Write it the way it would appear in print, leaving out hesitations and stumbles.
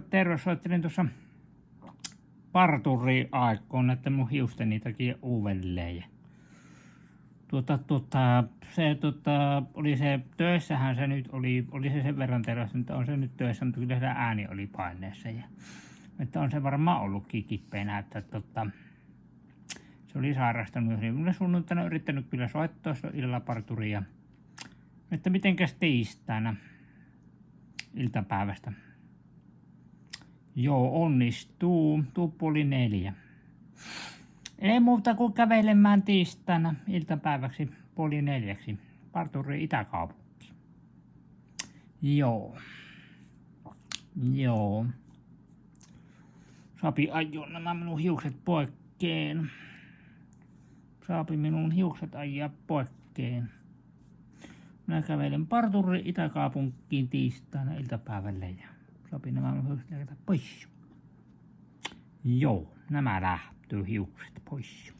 Terve, soittelin tuossa parturi-aikoon, että mun hiusteni takia uudelleen. Ja oli se töissähän se nyt oli se sen verran terveys, mutta on se nyt töissä, mutta kyllä se ääni oli paineessa. Ja, että on se varmaan ollutkin kipeänä, että se oli sairastanut. Minulle sunnuntaina yrittänyt kyllä soittaa illalla parturia. Että mitenkäs tiistaina iltapäivästä. Joo, onnistuu. Tuu 3:30. Ei muuta kuin kävelemään tiistaina iltapäiväksi 3:30. Parturi Itäkaupunki. Joo. Saapi ajaa nämä minun hiukset poikkeen. Saapi minun hiukset ajaa poikkeen. Minä kävelen parturi Itäkaupunkiin tiistaina iltapäivälle ja saapi nämä minun hiukset pois. Joo, nämä lähtyy hiukset pois.